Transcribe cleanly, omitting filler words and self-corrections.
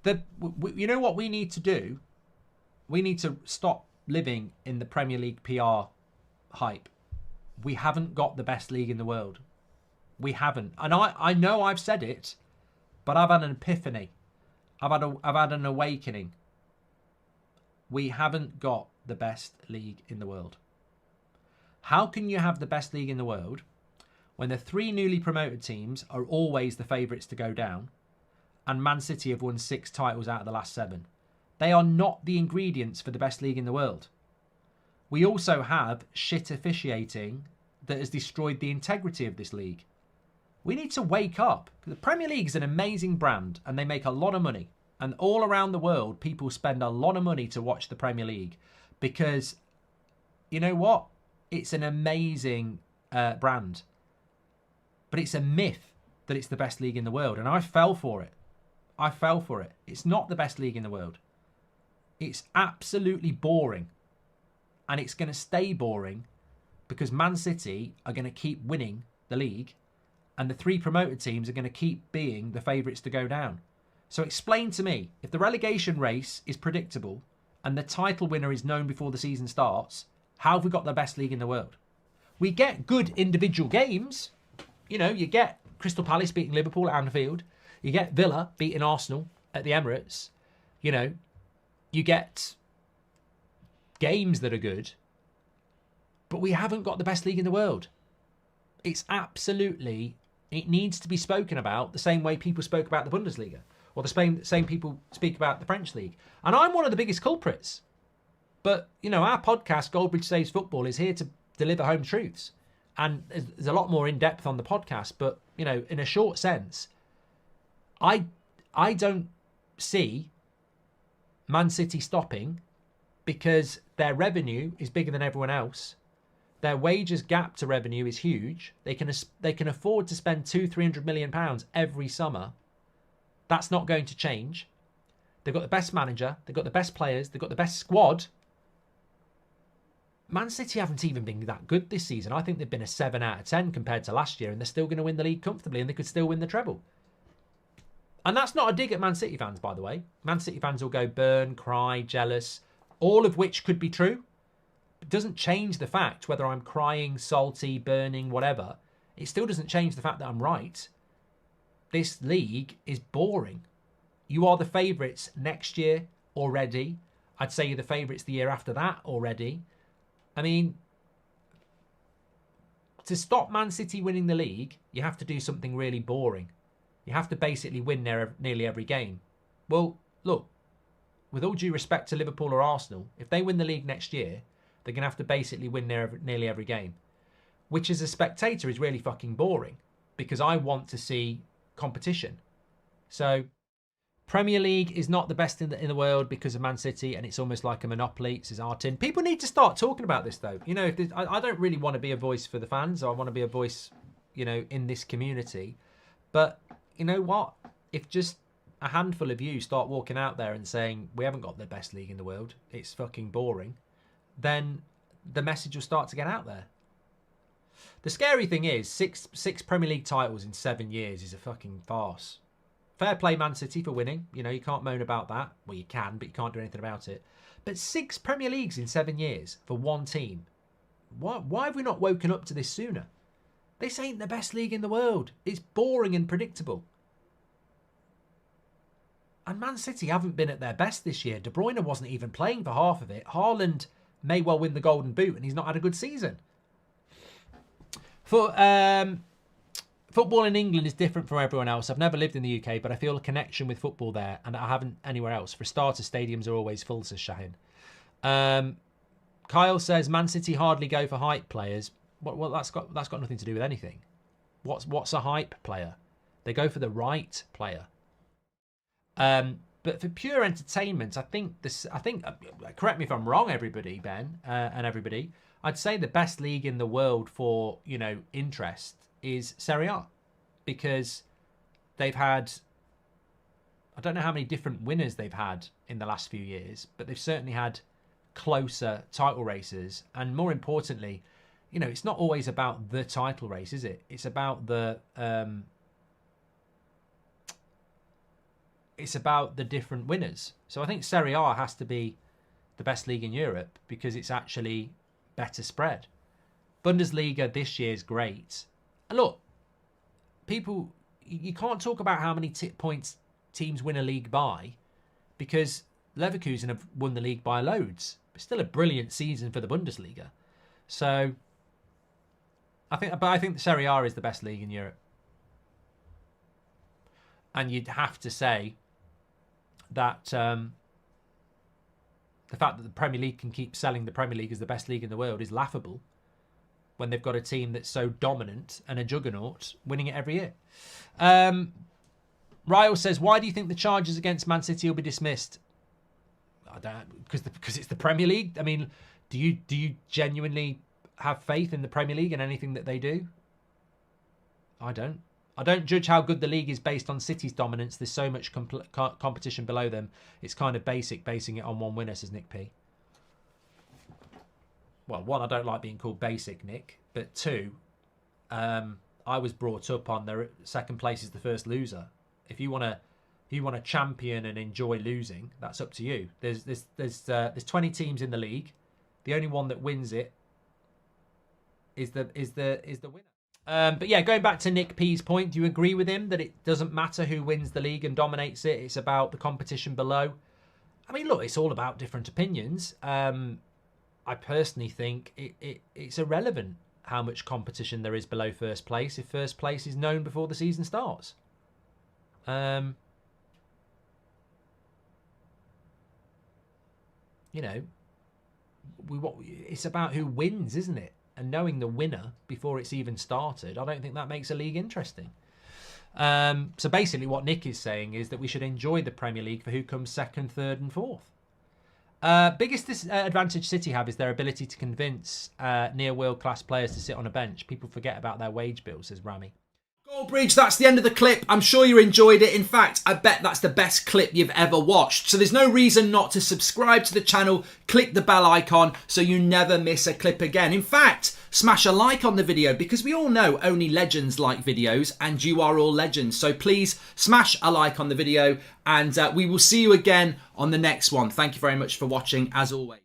You know what we need to do? We need to stop living in the Premier League PR hype. We haven't got the best league in the world. We haven't. And I know I've said it, but I've had an epiphany. I've had an awakening. We haven't got the best league in the world. How can you have the best league in the world when the three newly promoted teams are always the favourites to go down and Man City have won 6 titles out of the last 7? They are not the ingredients for the best league in the world. We also have shit officiating that has destroyed the integrity of this league. We need to wake up. The Premier League is an amazing brand and they make a lot of money. And all around the world, people spend a lot of money to watch the Premier League because, you know what? It's an amazing brand. But it's a myth that it's the best league in the world. And I fell for it. I fell for it. It's not the best league in the world. It's absolutely boring. And it's going to stay boring because Man City are going to keep winning the league and the 3 promoted teams are going to keep being the favourites to go down. So explain to me, if the relegation race is predictable and the title winner is known before the season starts, how have we got the best league in the world? We get good individual games. You know, you get Crystal Palace beating Liverpool at Anfield. You get Villa beating Arsenal at the Emirates. You know, you get games that are good. But we haven't got the best league in the world. It's absolutely, it needs to be spoken about the same way people spoke about the Bundesliga. Or the same people speak about the French league. And I'm one of the biggest culprits. But, you know, our podcast, Goldbridge Saves Football, is here to deliver home truths. And there's a lot more in depth on the podcast. But, you know, in a short sense, I don't see Man City stopping because their revenue is bigger than everyone else. Their wages gap to revenue is huge. They can afford to spend £200-300 million every summer. That's not going to change. They've got the best manager. They've got the best players. They've got the best squad. Man City haven't even been that good this season. I think they've been a 7 out of 10 compared to last year, and they're still going to win the league comfortably, and they could still win the treble. And that's not a dig at Man City fans, by the way. Man City fans will go burn, cry, jealous, all of which could be true. It doesn't change the fact whether I'm crying, salty, burning, whatever. It still doesn't change the fact that I'm right. This league is boring. You are the favourites next year already. I'd say you're the favourites the year after that already. I mean, to stop Man City winning the league, you have to do something really boring. You have to basically win nearly every game. Well, look, with all due respect to Liverpool or Arsenal, if they win the league next year, they're going to have to basically win nearly every game. Which as a spectator is really fucking boring because I want to see competition. So Premier League is not the best in the world because of Man City, and it's almost like a monopoly, says Artin. People need to start talking about this though. You know, if I don't really want to be a voice for the fans. I want to be a voice, you know, in this community. But you know what? If just a handful of you start walking out there and saying we haven't got the best league in the world, it's fucking boring, then the message will start to get out there. The scary thing is, six Premier League titles in 7 years is a fucking farce. Fair play Man City for winning. You know, you can't moan about that. Well, you can, but you can't do anything about it. But 6 Premier Leagues in 7 years for one team. Why have we not woken up to this sooner? This ain't the best league in the world. It's boring and predictable. And Man City haven't been at their best this year. De Bruyne wasn't even playing for half of it. Haaland may well win the Golden Boot, and he's not had a good season. Football in England is different from everyone else. I've never lived in the UK, but I feel a connection with football there, and I haven't anywhere else. For starters, stadiums are always full, says Shahin. Kyle says Man City hardly go for hype players. Well, that's got nothing to do with anything. What's a hype player? They go for the right player. But for pure entertainment, I think correct me if I'm wrong, everybody, Ben, and everybody. I'd say the best league in the world for, you know, interest is Serie A, because they've had, I don't know how many different winners they've had in the last few years, but they've certainly had closer title races. And more importantly, you know, it's not always about the title race, is it? It's about the it's about the different winners. So I think Serie A has to be the best league in Europe because it's actually better spread. Bundesliga this year is great. And look, people, you can't talk about how many points teams win a league by because Leverkusen have won the league by loads. It's still a brilliant season for the Bundesliga. So I think Serie A is the best league in Europe. And you'd have to say that the fact that the Premier League can keep selling the Premier League as the best league in the world is laughable when they've got a team that's so dominant and a juggernaut winning it every year. Ryle says, why do you think the charges against Man City will be dismissed? I don't, because it's the Premier League. I mean, do you genuinely have faith in the Premier League and anything that they do? I don't. I don't judge how good the league is based on City's dominance. There's so much competition below them. It's kind of basic basing it on one winner, says Nick P. Well, one, I don't like being called basic, Nick. But two, I was brought up on the second place is the first loser. If you want to champion and enjoy losing, that's up to you. There's 20 teams in the league. The only one that wins it is the winner. But yeah, going back to Nick P's point, do you agree with him that it doesn't matter who wins the league and dominates it? It's about the competition below. I mean, look, it's all about different opinions. I personally think it's irrelevant how much competition there is below first place if first place is known before the season starts. You know, it's about who wins, isn't it? And knowing the winner before it's even started, I don't think that makes a league interesting. So basically what Nick is saying is that we should enjoy the Premier League for who comes second, third and fourth. Biggest advantage City have is their ability to convince near world-class players to sit on a bench. People forget about their wage bill, says Rami. Goldbridge, that's the end of the clip. I'm sure you enjoyed it. In fact, I bet that's the best clip you've ever watched. So there's no reason not to subscribe to the channel, click the bell icon so you never miss a clip again. In fact, smash a like on the video because we all know only legends like videos and you are all legends. So please smash a like on the video and we will see you again on the next one. Thank you very much for watching as always.